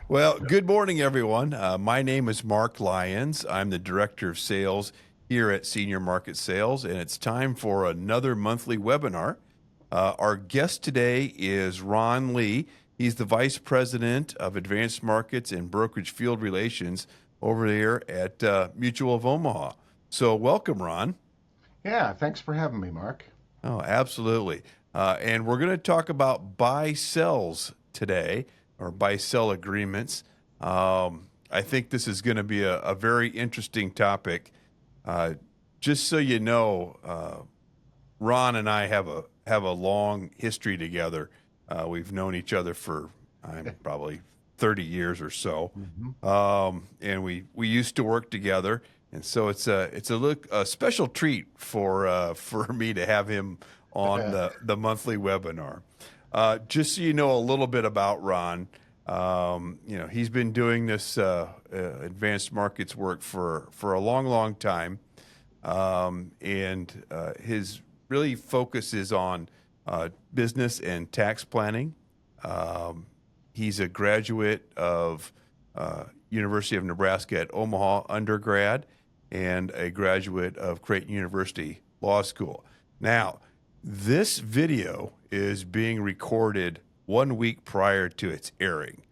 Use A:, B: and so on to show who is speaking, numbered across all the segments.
A: Well, good morning, everyone. My name is Mark Lyons. I'm the Director of Sales here at Senior Market Sales, and it's time for another monthly webinar. Our guest today is Ron Lee. He's the Vice President of Advanced Markets and Brokerage Field Relations over there at Mutual of Omaha. So welcome, Ron.
B: Yeah, thanks for having me, Mark.
A: Oh, absolutely. And we're going to talk about buy-sells today, or buy-sell agreements. I think this is going to be a very interesting topic. Just so you know, Ron and I have a long history together. We've known each other for probably 30 years or so, and we used to work together. And so it's a special treat for me to have him on the monthly webinar. Just so you know a little bit about Ron, he's been doing this advanced markets work for a long time, and his really focus is on business and tax planning. He's a graduate of University of Nebraska at Omaha undergrad and a graduate of Creighton University Law School. Now, this video is being recorded 1 week prior to its airing.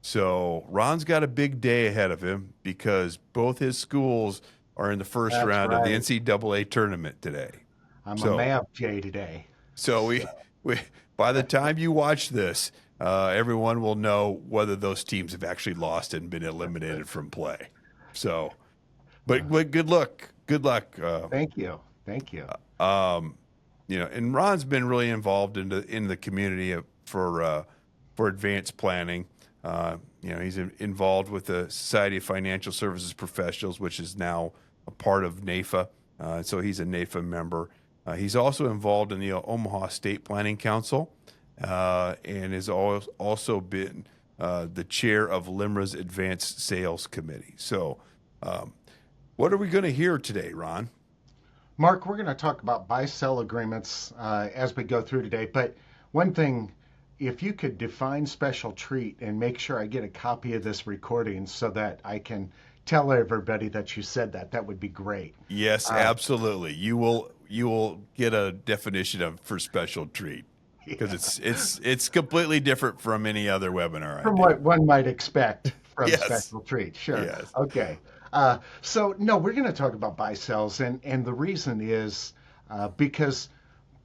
A: So Ron's got a big day ahead of him because both his schools are in the first round of the NCAA tournament today.
B: I'm a Mav J today.
A: So we by the time you watch this, everyone will know whether those teams have actually lost and been eliminated from play. So, but good luck. Good luck.
B: Thank you.
A: And Ron's been really involved in the community for advanced planning. He's involved with the Society of Financial Services Professionals, which is now a part of NAFA. So he's a NAFA member. He's also involved in the Omaha State Planning Council, and has also been the chair of LIMRA's Advanced Sales Committee. So, what are we going to hear today, Ron?
B: Mark, we're going to talk about buy-sell agreements as we go through today. But one thing, if you could define special treat and make sure I get a copy of this recording so that I can tell everybody that you said that would be great.
A: Yes, absolutely. You will get a definition for special treat because it's completely different from any other webinar.
B: From what one might expect from special treat. Sure. Yes. Okay. So we're going to talk about buy-sells, and the reason is because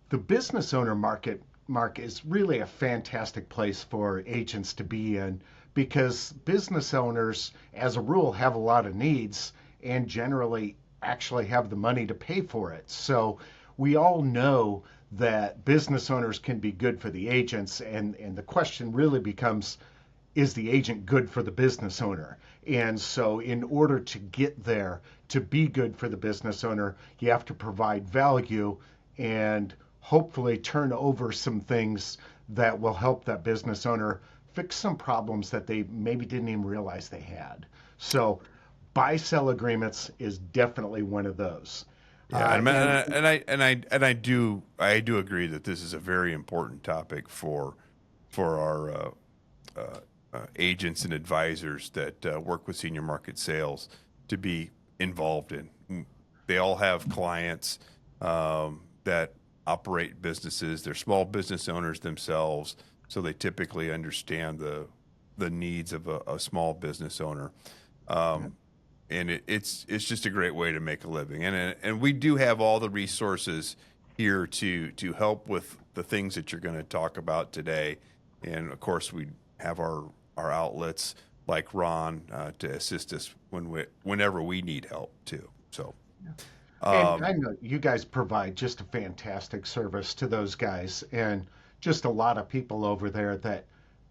B: the business owner market, Mark, is really a fantastic place for agents to be in, because business owners, as a rule, have a lot of needs and generally actually have the money to pay for it. So we all know that business owners can be good for the agents, and the question really becomes, is the agent good for the business owner? And so in order to get there, to be good for the business owner, you have to provide value and hopefully turn over some things that will help that business owner fix some problems that they maybe didn't even realize they had. So buy-sell agreements is definitely one of those.
A: Yeah, I do agree that this is a very important topic for our agents and advisors that work with senior market sales to be involved in. They all have clients that operate businesses. They're small business owners themselves, so they typically understand the needs of a small business owner. And it's just a great way to make a living. And we do have all the resources here to help with the things that you're going to talk about today. And of course, we have our outlets like Ron to assist us whenever we need help too. So,
B: and I know you guys provide just a fantastic service to those guys, and just a lot of people over there that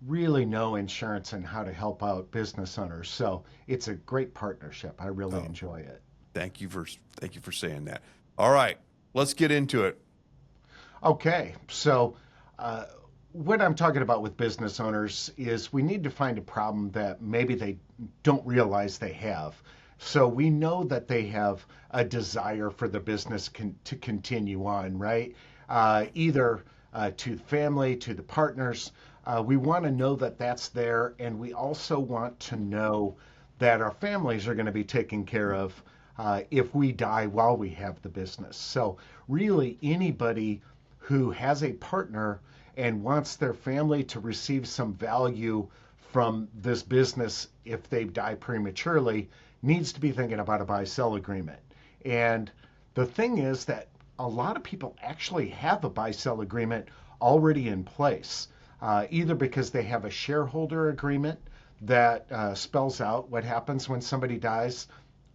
B: really know insurance and how to help out business owners. So it's a great partnership. I really enjoy it.
A: Thank you for saying that. All right, let's get into it.
B: Okay, so what I'm talking about with business owners is we need to find a problem that maybe they don't realize they have. So we know that they have a desire for the business to continue on, right? Either to the family, to the partners, We want to know that that's there, and we also want to know that our families are going to be taken care of if we die while we have the business. So, really, anybody who has a partner and wants their family to receive some value from this business if they die prematurely needs to be thinking about a buy-sell agreement. And the thing is that a lot of people actually have a buy-sell agreement already in place, either because they have a shareholder agreement that spells out what happens when somebody dies.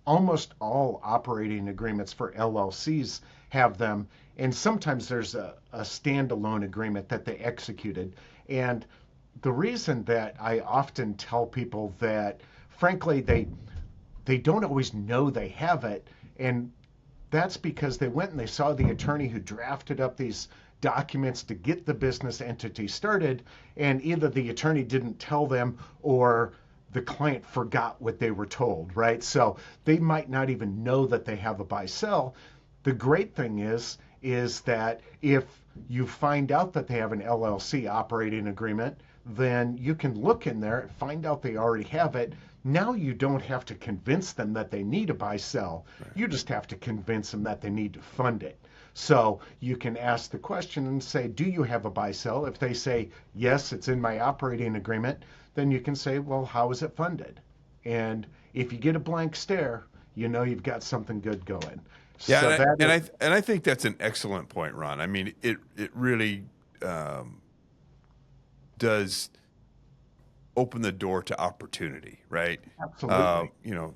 B: Almost all operating agreements for LLCs have them, and sometimes there's a standalone agreement that they executed. And the reason that I often tell people that, frankly, they don't always know they have it, and that's because they went and they saw the attorney who drafted up these documents to get the business entity started, and either the attorney didn't tell them or the client forgot what they were told, right? So they might not even know that they have a buy-sell. The great thing is that if you find out that they have an LLC operating agreement, then you can look in there and find out they already have it. Now you don't have to convince them that they need a buy-sell. Right. You just have to convince them that they need to fund it. So you can ask the question and say, do you have a buy-sell? If they say, yes, it's in my operating agreement, then you can say, well, how is it funded? And if you get a blank stare, you know you've got something good going.
A: Yeah, so I think that's an excellent point, Ron. I mean, it really does open the door to opportunity, right?
B: Absolutely.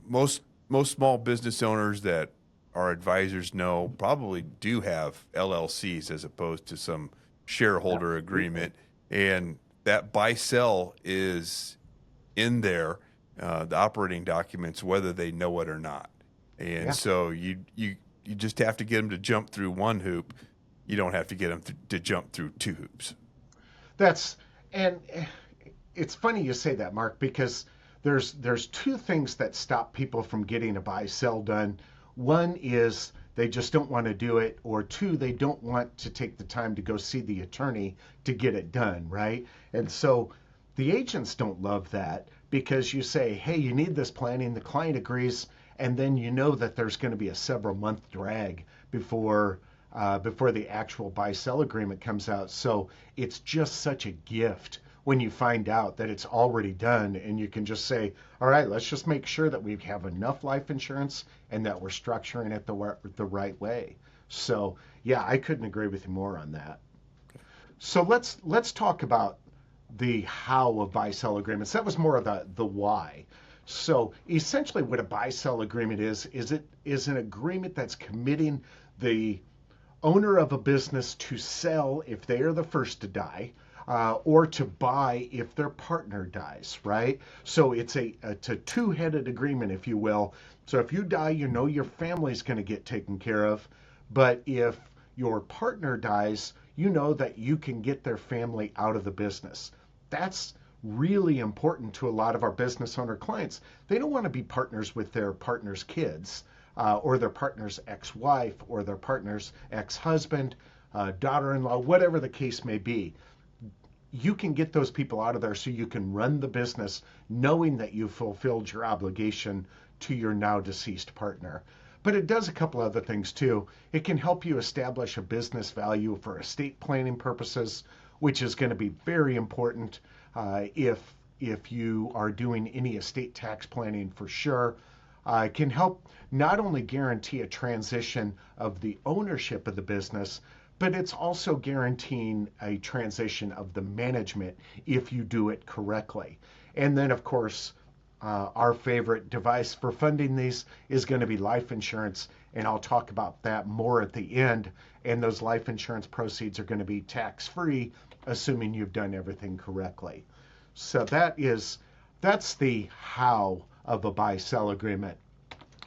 A: Most small business owners that our advisors know probably do have LLCs as opposed to some shareholder agreement, and that buy-sell is in there, the operating documents, whether they know it or not. And so you just have to get them to jump through one hoop. You don't have to get them to jump through two hoops.
B: And it's funny you say that, Mark, because there's two things that stop people from getting a buy-sell done. One is they just don't want to do it, or two, they don't want to take the time to go see the attorney to get it done, right? And so the agents don't love that, because you say, hey, you need this planning, the client agrees, and then you know that there's going to be a several-month drag before the actual buy-sell agreement comes out. So it's just such a gift when you find out that it's already done, and you can just say, all right, let's just make sure that we have enough life insurance and that we're structuring it the right way. So yeah, I couldn't agree with you more on that. So let's talk about the how of buy-sell agreements. That was more of the why. So essentially what a buy-sell agreement is it is an agreement that's committing the owner of a business to sell if they are the first to die, or to buy if their partner dies, right? So it's a two-headed agreement, if you will. So if you die, you know your family's going to get taken care of. But if your partner dies, you know that you can get their family out of the business. That's really important to a lot of our business owner clients. They don't want to be partners with their partner's kids, or their partner's ex-wife, or their partner's ex-husband, daughter-in-law, whatever the case may be. You can get those people out of there so you can run the business knowing that you fulfilled your obligation to your now deceased partner. But it does a couple other things too. It can help you establish a business value for estate planning purposes, which is going to be very important if you are doing any estate tax planning for sure. It can help not only guarantee a transition of the ownership of the business, but it's also guaranteeing a transition of the management if you do it correctly. And then, of course, our favorite device for funding these is going to be life insurance, and I'll talk about that more at the end. And those life insurance proceeds are going to be tax-free, assuming you've done everything correctly. So that's the how of a buy-sell agreement.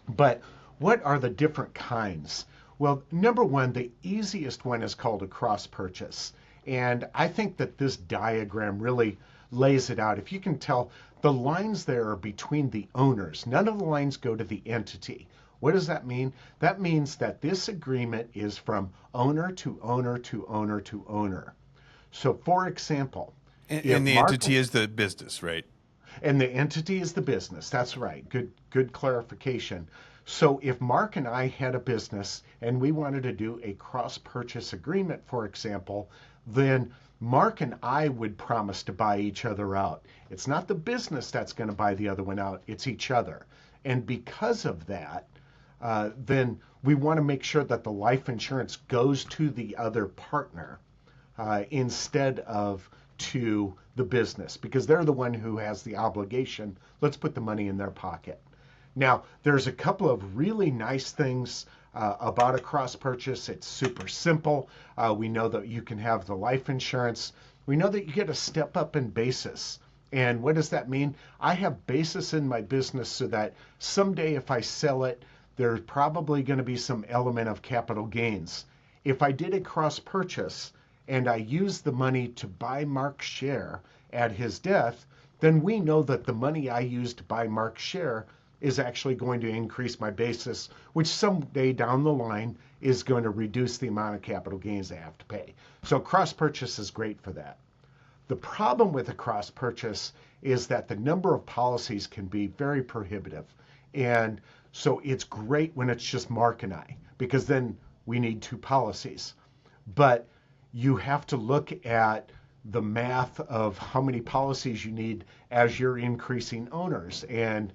B: But what are the different kinds? Well, number one, the easiest one is called a cross purchase. And I think that this diagram really lays it out. If you can tell, the lines there are between the owners. None of the lines go to the entity. What does that mean? That means that this agreement is from owner to owner to owner to owner. So for example,
A: And the entity is the business, right?
B: And the entity is the business. That's right. Good clarification. So if Mark and I had a business and we wanted to do a cross purchase agreement, for example, then Mark and I would promise to buy each other out. It's not the business that's going to buy the other one out, it's each other. And because of that, then we want to make sure that the life insurance goes to the other partner instead of to the business, because they're the one who has the obligation. Let's put the money in their pocket. Now, there's a couple of really nice things about a cross purchase. It's super simple. We know that you can have the life insurance. We know that you get a step up in basis. And what does that mean? I have basis in my business so that someday if I sell it, there's probably going to be some element of capital gains. If I did a cross purchase and I used the money to buy Mark's share at his death, then we know that the money I used to buy Mark's share is actually going to increase my basis, which someday down the line is going to reduce the amount of capital gains I have to pay. So cross purchase is great for that. The problem with a cross purchase is that the number of policies can be very prohibitive. And so it's great when it's just Mark and I, because then we need 2 policies. But you have to look at the math of how many policies you need as you're increasing owners. And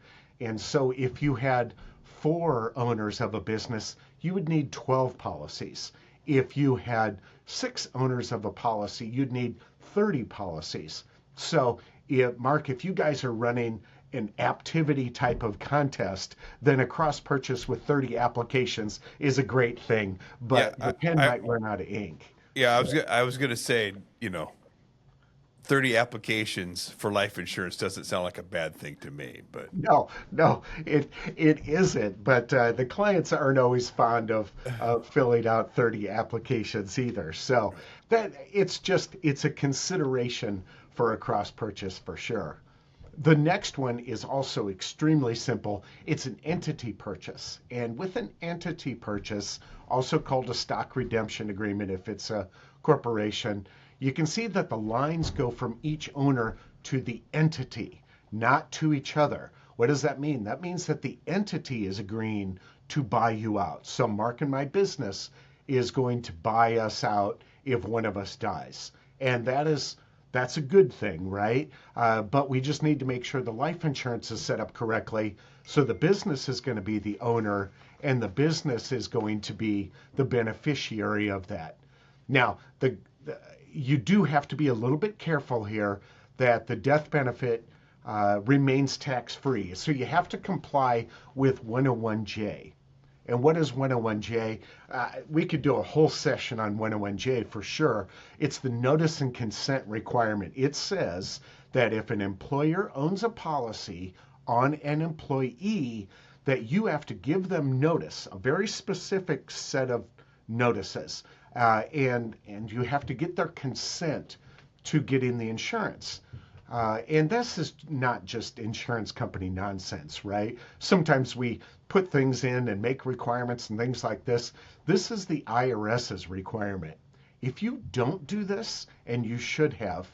B: so if you had 4 owners of a business, you would need 12 policies. If you had 6 owners of a policy, you'd need 30 policies. So Mark, if you guys are running an activity type of contest, then a cross purchase with 30 applications is a great thing, but the pen might run out of ink.
A: Yeah, I was going to say, 30 applications for life insurance doesn't sound like a bad thing to me, but
B: no, it isn't. But the clients aren't always fond of filling out 30 applications either. So that it's a consideration for a cross purchase for sure. The next one is also extremely simple. It's an entity purchase, and with an entity purchase, also called a stock redemption agreement if it's a corporation, you can see that the lines go from each owner to the entity, not to each other. What does that mean? That means that the entity is agreeing to buy you out. So Mark and my business is going to buy us out if one of us dies. And that's a good thing, right? But we just need to make sure the life insurance is set up correctly. So the business is going to be the owner and the business is going to be the beneficiary of that. Now, you do have to be a little bit careful here that the death benefit remains tax-free. So you have to comply with 101J. And what is 101J? We could do a whole session on 101J for sure. It's the notice and consent requirement. It says that if an employer owns a policy on an employee, that you have to give them notice, a very specific set of notices. And you have to get their consent to get in the insurance. And this is not just insurance company nonsense, right? Sometimes we put things in and make requirements and things like this. This is the IRS's requirement. If you don't do this, and you should have,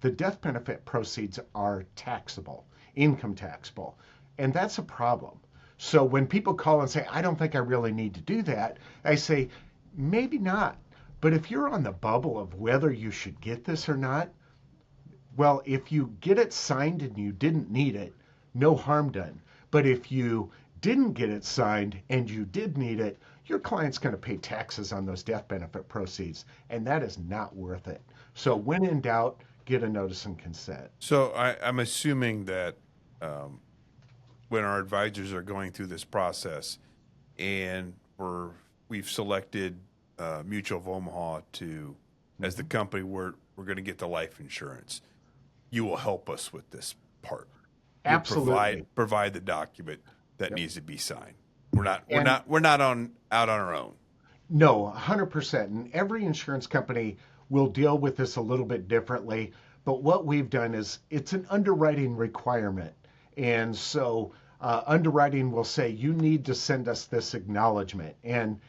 B: the death benefit proceeds are taxable, income taxable. And that's a problem. So when people call and say, I don't think I really need to do that, I say, maybe not. But if you're on the bubble of whether you should get this or not, well, if you get it signed and you didn't need it, no harm done. But if you didn't get it signed and you did need it, your client's going to pay taxes on those death benefit proceeds, and that is not worth it. So when in doubt, get a notice and consent.
A: So I'm assuming that when our advisors are going through this process and we've selected Mutual of Omaha as the company we're going to get the life insurance, you will help us with this part. You'll
B: Absolutely.
A: provide the document that needs to be signed. We're not out on our own.
B: No, 100%. And every insurance company will deal with this a little bit differently. But what we've done is it's an underwriting requirement. And so underwriting will say, you need to send us this acknowledgement. And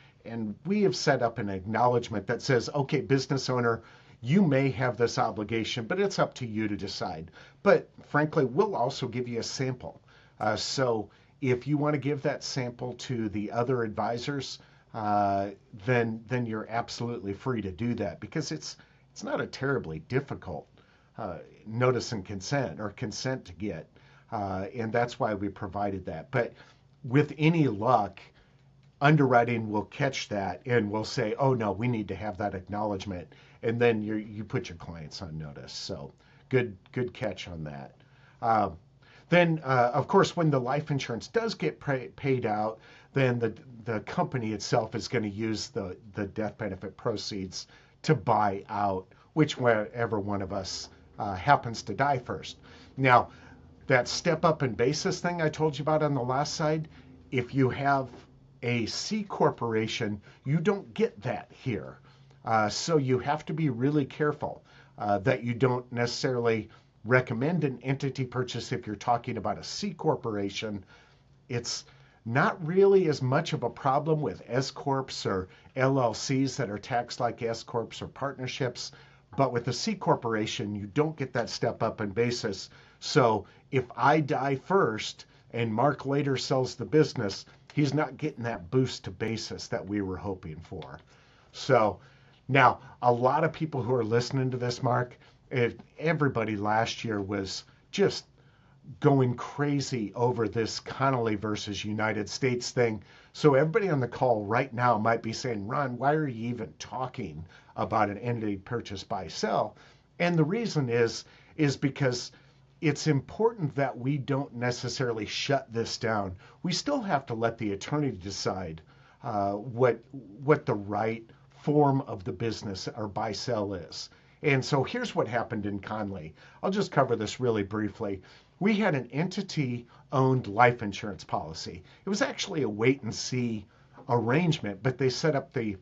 B: we have set up an acknowledgement that says, okay, business owner, you may have this obligation, but it's up to you to decide. But frankly, we'll also give you a sample. So if you want to give that sample to the other advisors, then you're absolutely free to do that, because it's not a terribly difficult notice and consent, or consent to get, and that's why we provided that. But with any luck, underwriting will catch that and will say, "Oh no, we need to have that acknowledgement," and then you put your clients on notice. So good catch on that. Then, of course, when the life insurance does get paid out, then the company itself is going to use the death benefit proceeds to buy out whichever one of us happens to die first. Now, that step up in basis thing I told you about on the last side, if you have a C corporation, you don't get that here. So you have to be really careful that you don't necessarily recommend an entity purchase if you're talking about a C corporation. It's not really as much of a problem with S corps or LLCs that are taxed like S corps or partnerships, but with a C corporation, you don't get that step up in basis. So if I die first and Mark later sells the business, he's not getting that boost to basis that we were hoping for. So now, a lot of people who are listening to this, Mark, everybody last year was just going crazy over this Connolly versus United States thing. So everybody on the call right now might be saying, "Ron, why are you even talking about an entity purchase buy sell?" And the reason is because it's important that we don't necessarily shut this down. We still have to let the attorney decide what the right form of the business or buy sell is. And so here's what happened in Conley. I'll just cover this really briefly. We had an entity owned life insurance policy. It was actually a wait and see arrangement, but they set up the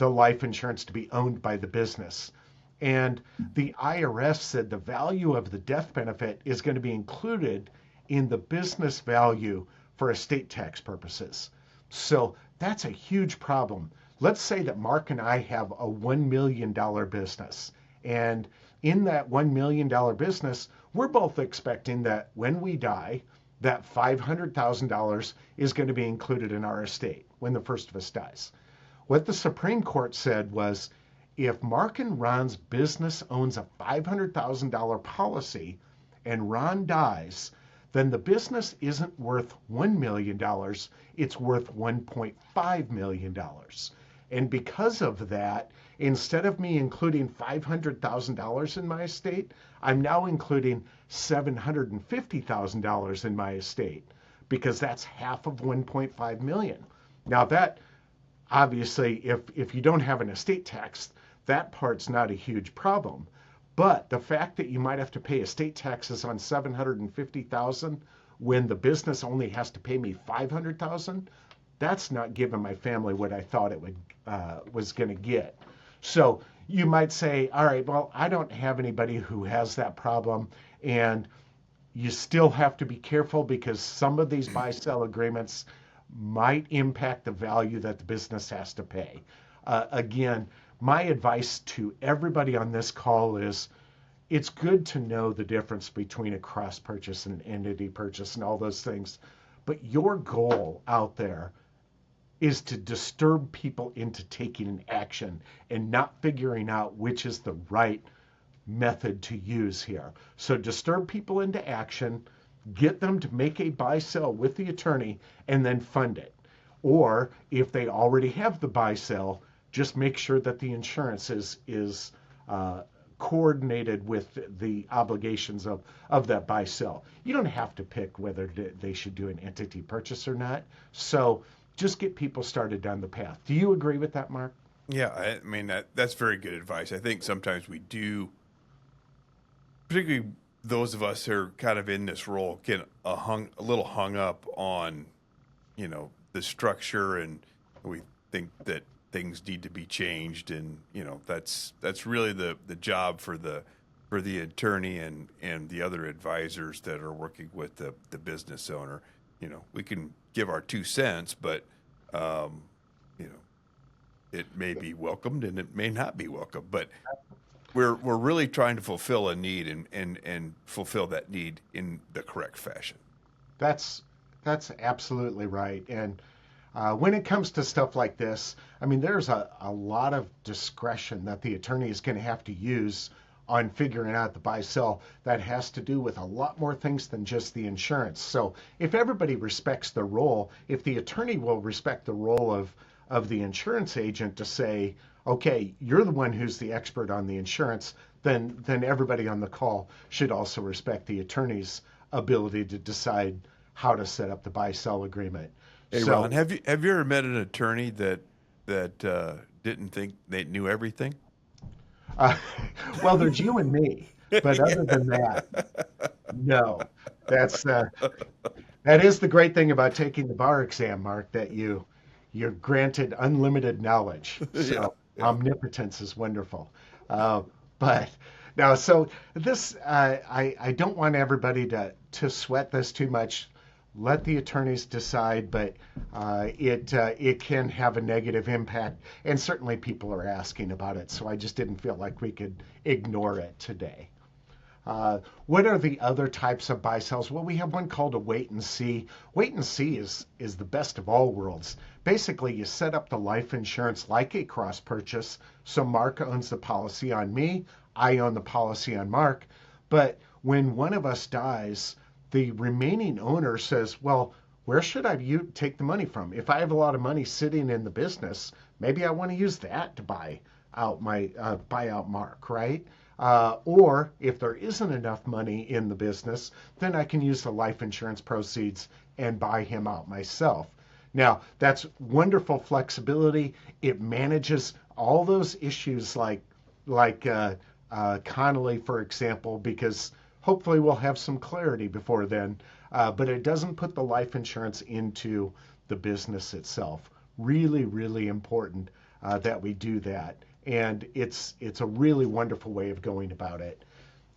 B: life insurance to be owned by the business. And the IRS said the value of the death benefit is going to be included in the business value for estate tax purposes. So that's a huge problem. Let's say that Mark and I have a $1 million business. And in that $1 million business, we're both expecting that when we die, that $500,000 is going to be included in our estate when the first of us dies. What the Supreme Court said was, if Mark and Ron's business owns a $500,000 policy and Ron dies, then the business isn't worth $1 million, it's worth $1.5 million. And because of that, instead of me including $500,000 in my estate, I'm now including $750,000 in my estate, because that's half of 1.5 million. Now that, obviously, if you don't have an estate tax, that part's not a huge problem. But the fact that you might have to pay estate taxes on $750,000 when the business only has to pay me $500,000, that's not giving my family what I thought it was going to get. So you might say, all right, well, I don't have anybody who has that problem, and you still have to be careful because some of these buy-sell agreements might impact the value that the business has to pay. Again, my advice to everybody on this call is, it's good to know the difference between a cross purchase and an entity purchase and all those things, but your goal out there is to disturb people into taking an action and not figuring out which is the right method to use here. So disturb people into action, get them to make a buy-sell with the attorney, and then fund it. Or if they already have the buy-sell, just make sure that the insurance is coordinated with the obligations of that buy-sell. You don't have to pick whether they should do an entity purchase or not. So just get people started down the path. Do you agree with that, Mark?
A: Yeah, I mean, that's very good advice. I think sometimes we do, particularly those of us who are kind of in this role, get a little hung up on, the structure, and we think that things need to be changed, and that's really the job for the attorney and the other advisors that are working with the business owner. We can give our 2 cents, but it may be welcomed and it may not be welcomed, but we're really trying to fulfill a need and fulfill that need in the correct fashion.
B: That's absolutely right. And when it comes to stuff like this, I mean, there's a lot of discretion that the attorney is going to have to use on figuring out the buy sell that has to do with a lot more things than just the insurance. So if everybody respects their role, if the attorney will respect the role of the insurance agent to say, okay, you're the one who's the expert on the insurance, then everybody on the call should also respect the attorney's ability to decide how to set up the buy sell agreement.
A: Hey, so, Ron, have you ever met an attorney that didn't think they knew everything?
B: Well, there's you and me, but other than that, no. That is the great thing about taking the bar exam, Mark, that you're granted unlimited knowledge. So omnipotence is wonderful. But now, so this I don't want everybody to sweat this too much. Let the attorneys decide, but it can have a negative impact, and certainly people are asking about it, so I just didn't feel like we could ignore it today. What are the other types of buy sells? Well, we have one called a wait and see. Wait and see is the best of all worlds. Basically, you set up the life insurance like a cross purchase, so Mark owns the policy on me, I own the policy on Mark, but when one of us dies, the remaining owner says, well, where should I take the money from? If I have a lot of money sitting in the business, maybe I want to use that to buy out Mark, right? Or if there isn't enough money in the business, then I can use the life insurance proceeds and buy him out myself. Now, that's wonderful flexibility. It manages all those issues like Connolly, for example, because hopefully we'll have some clarity before then, but it doesn't put the life insurance into the business itself. Really, really important that we do that. And it's a really wonderful way of going about it.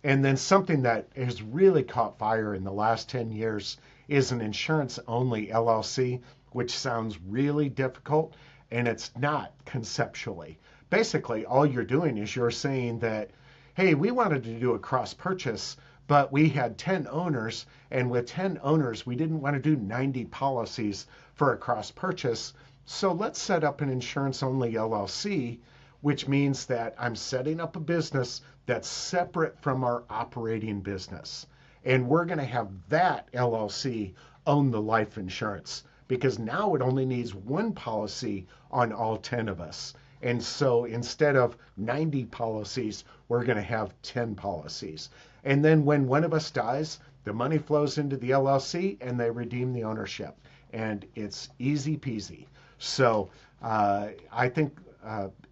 B: And then something that has really caught fire in the last 10 years is an insurance-only LLC, which sounds really difficult, and it's not conceptually. Basically, all you're doing is you're saying that, hey, we wanted to do a cross purchase, but we had 10 owners, and with 10 owners, we didn't want to do 90 policies for a cross purchase. So let's set up an insurance-only LLC, which means that I'm setting up a business that's separate from our operating business. And we're going to have that LLC own the life insurance, because now it only needs one policy on all 10 of us. And so instead of 90 policies, we're going to have 10 policies. And then when one of us dies, the money flows into the LLC and they redeem the ownership. And it's easy peasy. So I think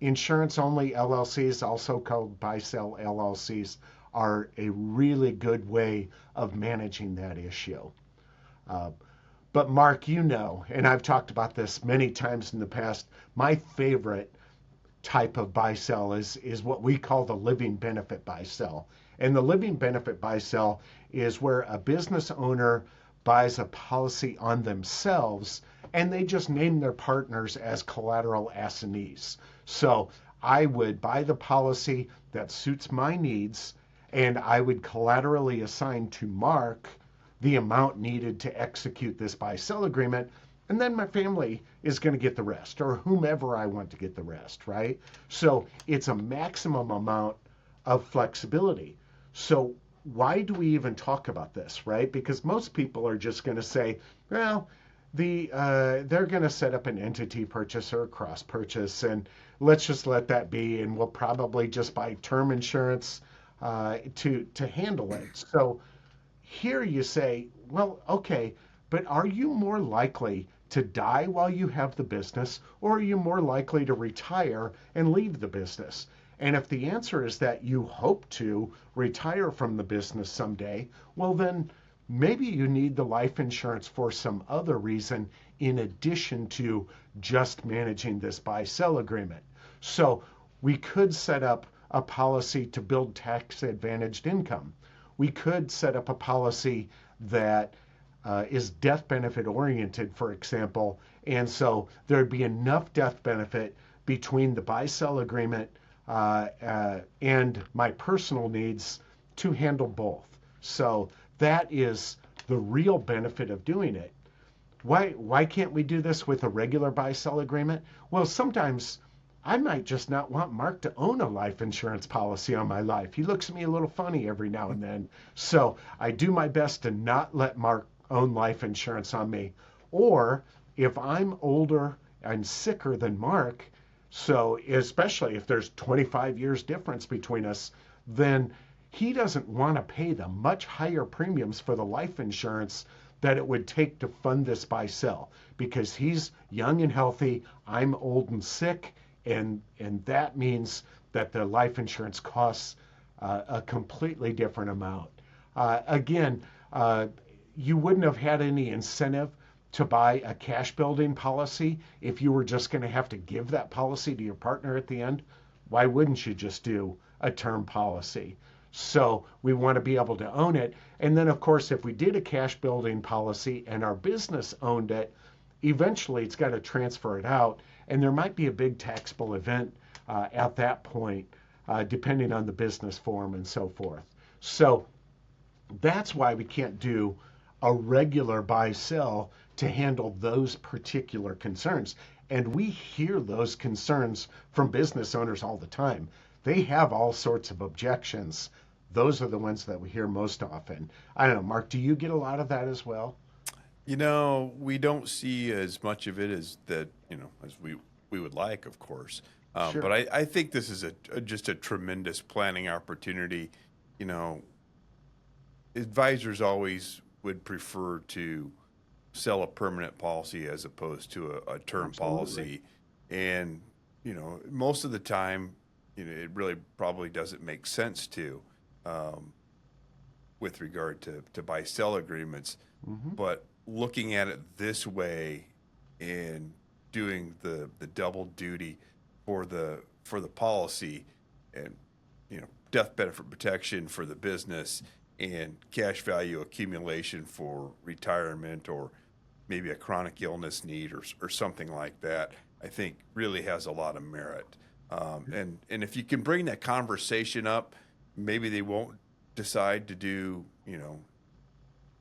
B: insurance-only LLCs, also called buy-sell LLCs, are a really good way of managing that issue. But Mark, you know, and I've talked about this many times in the past, my favorite type of buy-sell is what we call the living benefit buy-sell. And the living benefit buy-sell is where a business owner buys a policy on themselves and they just name their partners as collateral assignees. So I would buy the policy that suits my needs, and I would collaterally assign to Mark the amount needed to execute this buy-sell agreement, and then my family is going to get the rest, or whomever I want to get the rest, right? So it's a maximum amount of flexibility. So why do we even talk about this, right? Because most people are just going to say, well, they're going to set up an entity purchase or a cross purchase, and let's just let that be, and we'll probably just buy term insurance to handle it. So here you say, well, okay, but are you more likely to die while you have the business, or are you more likely to retire and leave the business? And if the answer is that you hope to retire from the business someday, well, then maybe you need the life insurance for some other reason in addition to just managing this buy-sell agreement. So we could set up a policy to build tax-advantaged income. We could set up a policy that is death benefit oriented, for example, and so there'd be enough death benefit between the buy-sell agreement and my personal needs to handle both. So that is the real benefit of doing it. Why can't we do this with a regular buy-sell agreement? Well, sometimes I might just not want Mark to own a life insurance policy on my life. He looks at me a little funny every now and then. So I do my best to not let Mark own life insurance on me. Or if I'm older and sicker than Mark, so especially if there's 25 years difference between us, then he doesn't want to pay the much higher premiums for the life insurance that it would take to fund this buy sell, because he's young and healthy, I'm old and sick, and that means that the life insurance costs a completely different amount. Again, you wouldn't have had any incentive to buy a cash building policy if you were just going to have to give that policy to your partner at the end. Why wouldn't you just do a term policy? So we want to be able to own it. And then, of course, if we did a cash building policy and our business owned it, eventually it's got to transfer it out. And there might be a big taxable event at that point, depending on the business form and so forth. So that's why we can't do a regular buy-sell to handle those particular concerns. And we hear those concerns from business owners all the time. They have all sorts of objections. Those are the ones that we hear most often. I don't know, Mark, do you get a lot of that as well?
A: We don't see as much of it as that, as we would like, of course.
B: Sure.
A: But I think this is just a tremendous planning opportunity. Advisors always would prefer to sell a permanent policy as opposed to a term policy. And, most of the time, it really probably doesn't make sense to, with regard to buy-sell agreements.
B: Mm-hmm.
A: But looking at it this way and doing the double duty for the policy and, death benefit protection for the business and cash value accumulation for retirement or maybe a chronic illness need or something like that, I think really has a lot of merit. And if you can bring that conversation up, maybe they won't decide to do,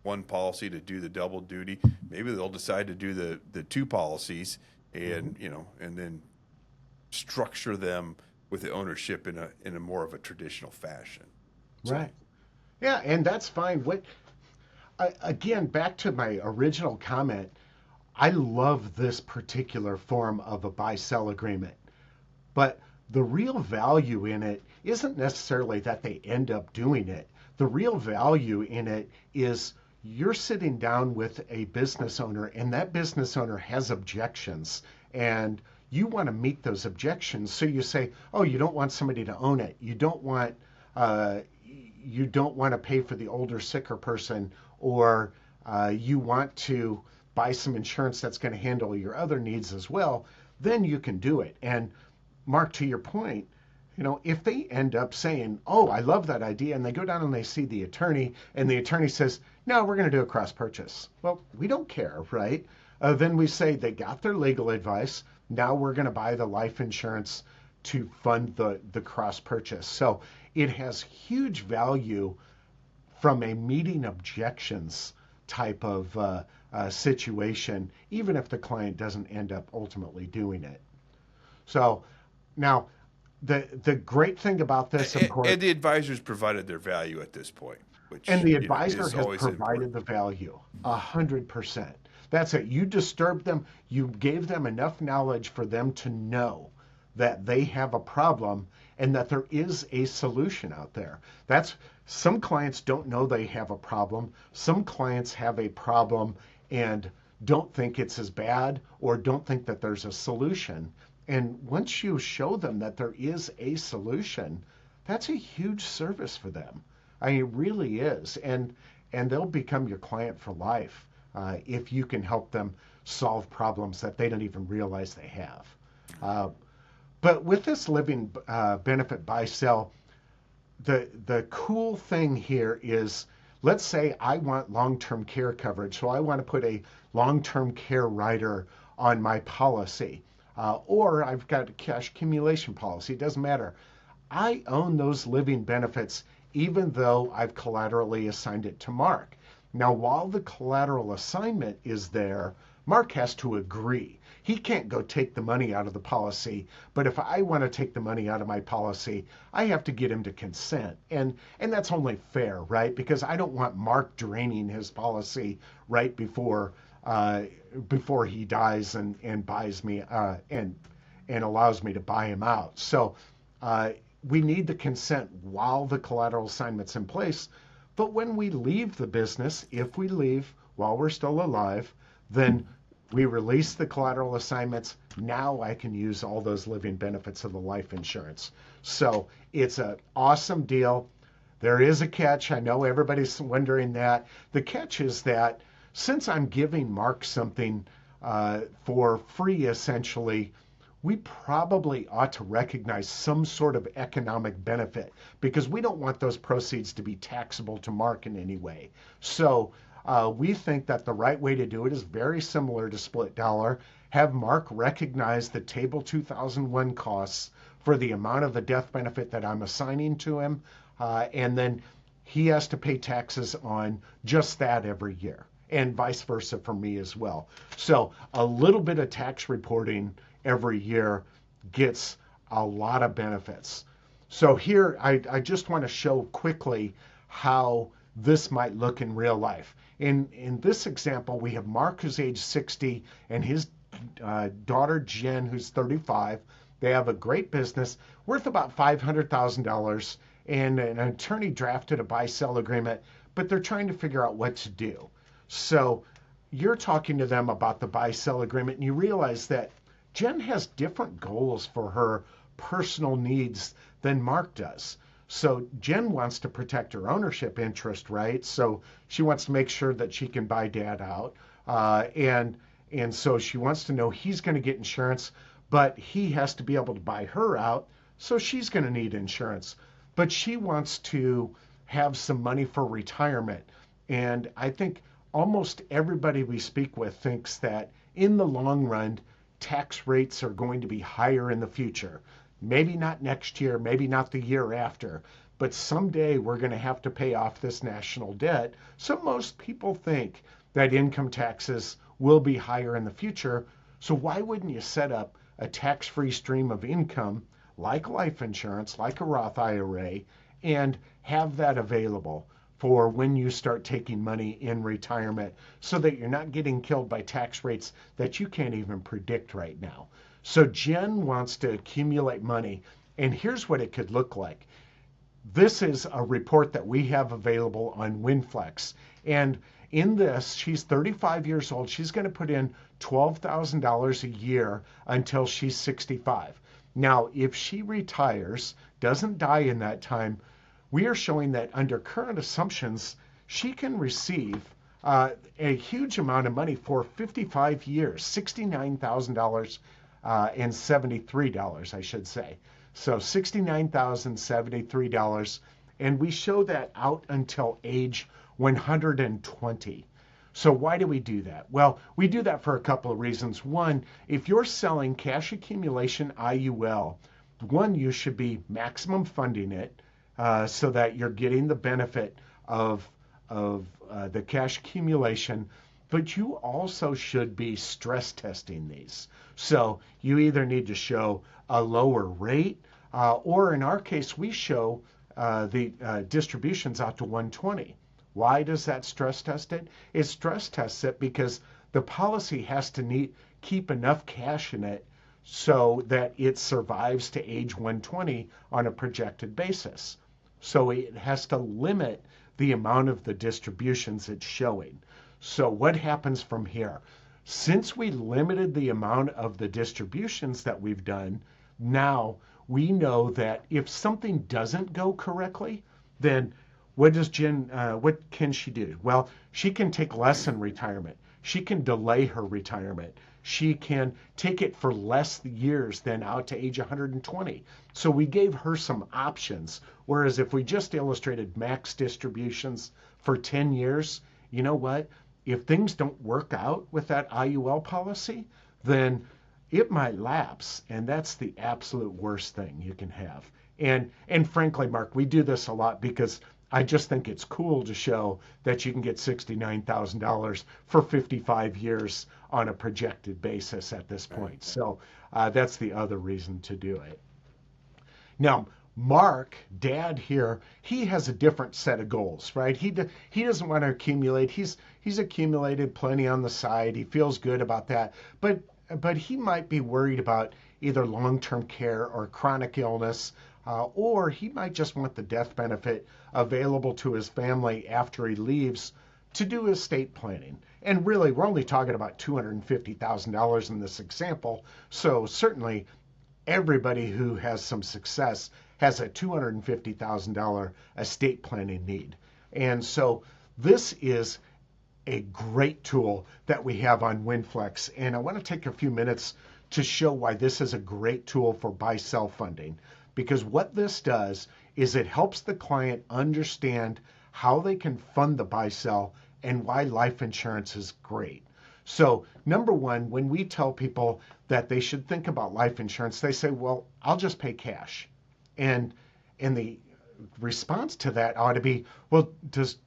A: one policy to do the double duty. Maybe they'll decide to do the two policies and, and then structure them with the ownership in a more of a traditional fashion. So,
B: right. Yeah, and that's fine. Again, back to my original comment, I love this particular form of a buy-sell agreement. But the real value in it isn't necessarily that they end up doing it. The real value in it is you're sitting down with a business owner, and that business owner has objections, and you want to meet those objections. So you say, oh, you don't want somebody to own it. You don't want to pay for the older, sicker person, or you want to buy some insurance that's going to handle your other needs as well. Then you can do it. And Mark, to your point, if they end up saying, oh, I love that idea, and they go down and they see the attorney, and the attorney says, no, we're going to do a cross purchase. Well, we don't care, right? Then we say they got their legal advice. Now we're going to buy the life insurance to fund the cross purchase. So it has huge value from a meeting objections type of situation, even if the client doesn't end up ultimately doing it. So now, the great thing about this, of course,
A: and the advisors provided their value at this point, which
B: and the advisor has provided
A: important.
B: the value 100%. That's it. You disturbed them. You gave them enough knowledge for them to know that they have a problem and that there is a solution out there. That's some clients don't know they have a problem. Some clients have a problem and don't think it's as bad or don't think that there's a solution. And once you show them that there is a solution, that's a huge service for them. I mean, it really is. And they'll become your client for life if you can help them solve problems that they don't even realize they have. But with this living benefit buy-sell, the cool thing here is, let's say I want long-term care coverage. So I want to put a long-term care rider on my policy. or I've got a cash accumulation policy. It doesn't matter. I own those living benefits even though I've collaterally assigned it to Mark. Now, while the collateral assignment is there, Mark has to agree. He can't go take the money out of the policy, but if I want to take the money out of my policy, I have to get him to consent. And that's only fair, right? Because I don't want Mark draining his policy right before he dies and buys me and allows me to buy him out. So we need the consent while the collateral assignment's in place. But when we leave the business, if we leave while we're still alive, then we release the collateral assignments. Now I can use all those living benefits of the life insurance. So it's an awesome deal. There is a catch. I know everybody's wondering that. The catch is that since I'm giving Mark something for free, essentially, we probably ought to recognize some sort of economic benefit because we don't want those proceeds to be taxable to Mark in any way. So we think that the right way to do it is very similar to split dollar. Have Mark recognize the Table 2001 costs for the amount of the death benefit that I'm assigning to him, and then he has to pay taxes on just that every year, and vice versa for me as well. So a little bit of tax reporting every year gets a lot of benefits. So here, I just want to show quickly how this might look in real life. In this example, we have Mark, who's age 60, and his daughter, Jen, who's 35. They have a great business worth about $500,000, and an attorney drafted a buy-sell agreement, but they're trying to figure out what to do. So you're talking to them about the buy-sell agreement, and you realize that Jen has different goals for her personal needs than Mark does. So Jen wants to protect her ownership interest, right? So she wants to make sure that she can buy dad out. And so she wants to know he's going to get insurance, but he has to be able to buy her out. So she's going to need insurance. But she wants to have some money for retirement. And I think almost everybody we speak with thinks that in the long run, tax rates are going to be higher in the future. Maybe not next year, maybe not the year after, but someday we're going to have to pay off this national debt. So most people think that income taxes will be higher in the future. So why wouldn't you set up a tax-free stream of income like life insurance, like a Roth IRA, and have that available for when you start taking money in retirement so that you're not getting killed by tax rates that you can't even predict right now. So Jen wants to accumulate money, and here's what it could look like. This is a report that we have available on WinFlex, and in this, she's 35 years old. She's going to put in $12,000 a year until she's 65. Now, if she retires, doesn't die in that time, we are showing that under current assumptions, she can receive a huge amount of money for 55 years, $69,000 and $73, I should say. So $69,073, and we show that out until age 120. So why do we do that? Well, we do that for a couple of reasons. One, if you're selling cash accumulation IUL, one, you should be maximum funding it so that you're getting the benefit of the cash accumulation, but you also should be stress testing these. So you either need to show a lower rate, or in our case, we show the distributions out to 120. Why does that stress test it? It stress tests it because the policy has to keep enough cash in it so that it survives to age 120 on a projected basis. So it has to limit the amount of the distributions it's showing. So what happens from here? Since we limited the amount of the distributions that we've done, now we know that if something doesn't go correctly, then what can she do? Well, she can take less in retirement. She can delay her retirement. She can take it for less years than out to age 120. So we gave her some options. Whereas if we just illustrated max distributions for 10 years, you know what? If things don't work out with that IUL policy, then it might lapse, and that's the absolute worst thing you can have. And frankly, Mark, we do this a lot because I just think it's cool to show that you can get $69,000 for 55 years on a projected basis at this point. So that's the other reason to do it. Now, Mark, dad here, he has a different set of goals, right? He doesn't want to accumulate. He's accumulated plenty on the side. He feels good about that, but he might be worried about either long-term care or chronic illness, or he might just want the death benefit available to his family after he leaves to do estate planning. And really, we're only talking about $250,000 in this example, so certainly everybody who has some success has a $250,000 estate planning need. And so this is a great tool that we have on WinFlex. And I want to take a few minutes to show why this is a great tool for buy-sell funding. Because what this does is it helps the client understand how they can fund the buy-sell and why life insurance is great. So number one, when we tell people that they should think about life insurance, they say, well, I'll just pay cash. And the response to that ought to be, well, does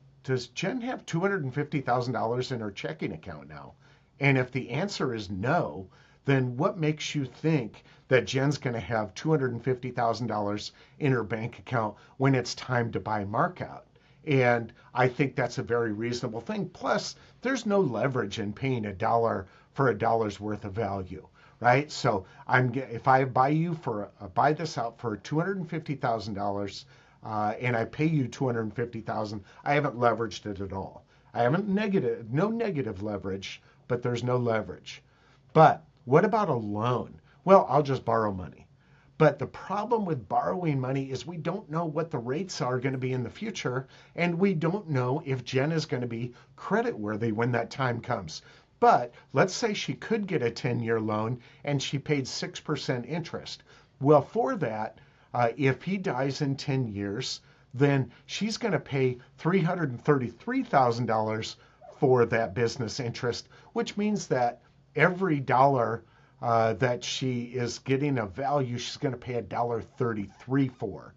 B: Jen have $250,000 in her checking account now? And if the answer is no, then what makes you think that Jen's going to have $250,000 in her bank account when it's time to buy Mark out? And I think that's a very reasonable thing. Plus, there's no leverage in paying $1 for $1's worth of value, right? So if I buy this out for $250,000 and I pay you $250,000, I haven't leveraged it at all. I haven't no negative leverage, but there's no leverage. But what about a loan? Well, I'll just borrow money. But the problem with borrowing money is we don't know what the rates are going to be in the future, and we don't know if Jen is going to be creditworthy when that time comes. But let's say she could get a 10-year loan and she paid 6% interest. Well, for that, if he dies in 10 years, then she's going to pay $333,000 for that business interest, which means that every dollar that she is getting a value, she's going to pay $1.33 for.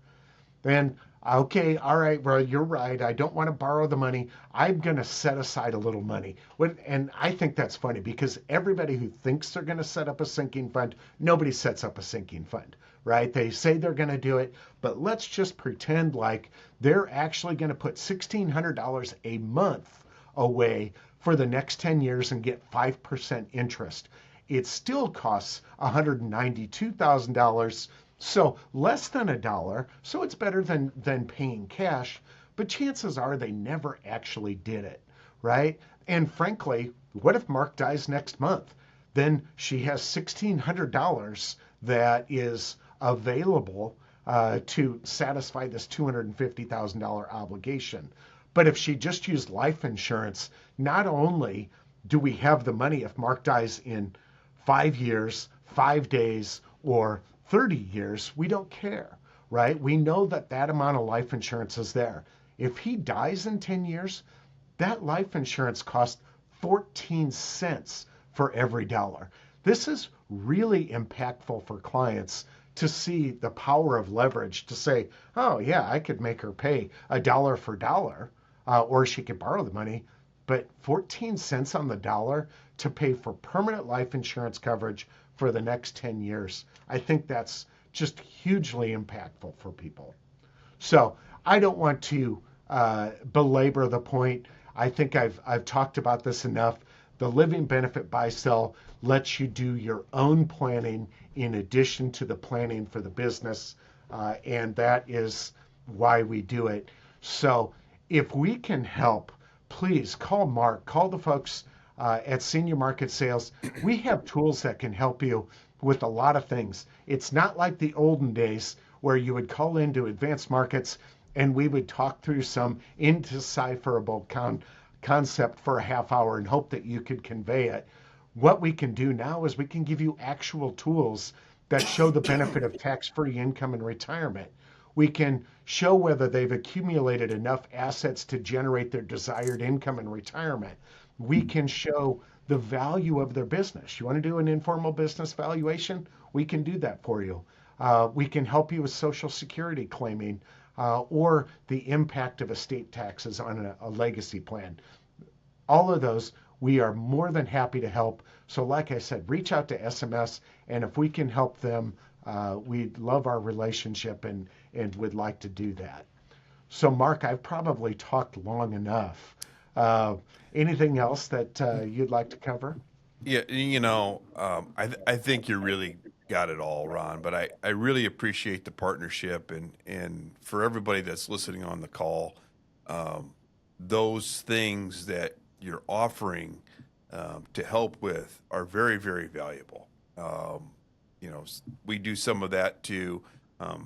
B: Then, okay, all right, well, you're right. I don't want to borrow the money. I'm going to set aside a little money. And I think that's funny because everybody who thinks they're going to set up a sinking fund, nobody sets up a sinking fund, right? They say they're going to do it, but let's just pretend like they're actually going to put $1,600 a month away for the next 10 years and get 5% interest. It still costs $192,000, so less than $1. So it's better than paying cash, but chances are they never actually did it, right? And frankly, what if Mark dies next month? Then she has $1,600 that is available to satisfy this $250,000 obligation. But if she just used life insurance, not only do we have the money if Mark dies in 5 years, 5 days, or 30 years, we don't care, right? We know that that amount of life insurance is there. If he dies in 10 years, that life insurance costs 14 cents for every dollar. This is really impactful for clients to see the power of leverage to say, oh yeah, I could make her pay $1 for $1, or she could borrow the money, but 14 cents on the dollar to pay for permanent life insurance coverage for the next 10 years. I think that's just hugely impactful for people. So I don't want to belabor the point. I think I've talked about this enough. The living benefit buy-sell lets you do your own planning in addition to the planning for the business, and that is why we do it. So if we can help, please call Mark, call the folks at Senior Market Sales. We have tools that can help you with a lot of things. It's not like the olden days where you would call into Advanced Markets and we would talk through some indecipherable concept for a half hour and hope that you could convey it. What we can do now is we can give you actual tools that show the benefit of tax-free income in retirement. We can show whether they've accumulated enough assets to generate their desired income in retirement. We can show the value of their business. You want to do an informal business valuation? We can do that for you. We can help you with Social Security claiming or the impact of estate taxes on a legacy plan. All of those, we are more than happy to help. So, like I said, reach out to SMS, and if we can help them, we'd love our relationship and would like to do that. So, Mark, I've probably talked long enough. Anything else that you'd like to cover?
A: Yeah, I think you really got it all, Ron. But I really appreciate the partnership, and for everybody that's listening on the call, those things that you're offering to help with are very, very valuable. We do some of that too,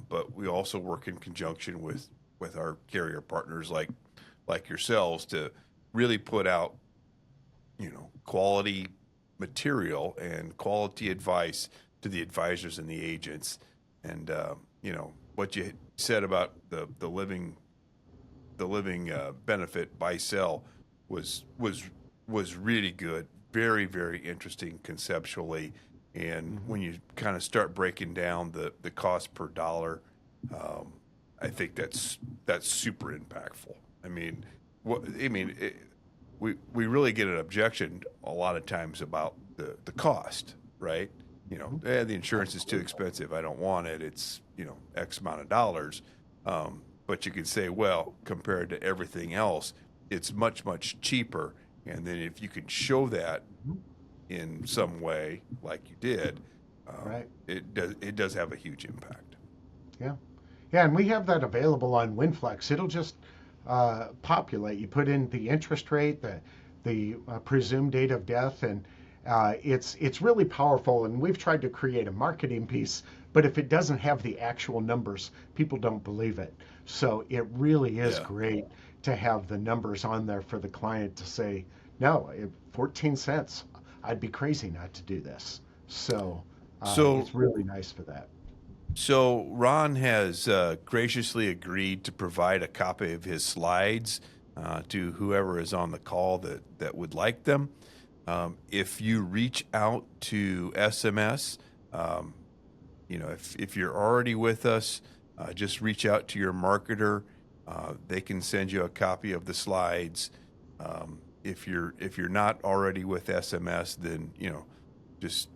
A: but we also work in conjunction with our carrier partners like yourselves to really put out quality material and quality advice to the advisors and the agents. And what you said about the living benefit buy sell was really good, very, very interesting conceptually. And when you kind of start breaking down the cost per dollar, I think that's super impactful. I mean, we really get an objection a lot of times about the cost, right? The insurance is too expensive. I don't want it. It's X amount of dollars. But you could say, well, compared to everything else, it's much, much cheaper. And then if you can show that in some way, like you did,
B: Right.
A: it does have a huge impact.
B: Yeah. Yeah, and we have that available on WinFlex. It'll just populate. You put in the interest rate, the presumed date of death, and it's really powerful. And we've tried to create a marketing piece, but if it doesn't have the actual numbers, people don't believe it. So it really is great to have the numbers on there for the client to say, no, 14 cents. I'd be crazy not to do this. So it's really nice for that.
A: So Ron has graciously agreed to provide a copy of his slides to whoever is on the call that would like them. If you reach out to SMS, if you're already with us, just reach out to your marketer. They can send you a copy of the slides. If you're not already with SMS, then just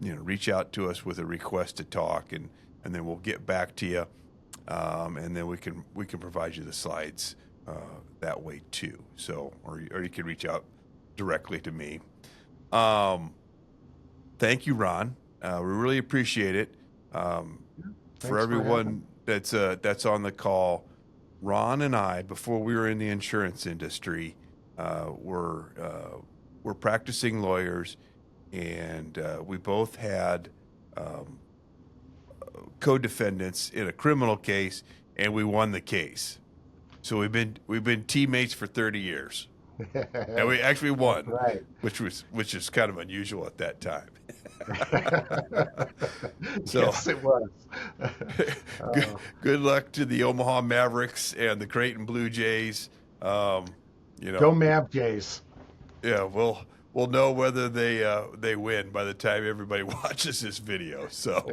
A: reach out to us with a request to talk, and then we'll get back to you, and then we can provide you the slides that way too. So, or you can reach out directly to me. Thank you, Ron. We really appreciate it. For everyone that's on the call, Ron and I, before we were in the insurance industry, we're practicing lawyers, and we both had co-defendants in a criminal case, and we won the case. So we've been teammates for 30 years, and we actually won,
B: Right.
A: which is kind of unusual at that time. So
B: Yes, it was.
A: good luck to the Omaha Mavericks and the Creighton Blue Jays.
B: Go Mav Jays.
A: Yeah, we'll know whether they win by the time everybody watches this video. So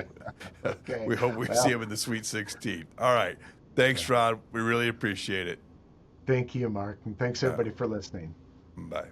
B: Okay.
A: we hope we see them in the Sweet 16. All right. Thanks, Ron. We really appreciate it.
B: Thank you, Mark. And thanks everybody for listening.
A: Bye.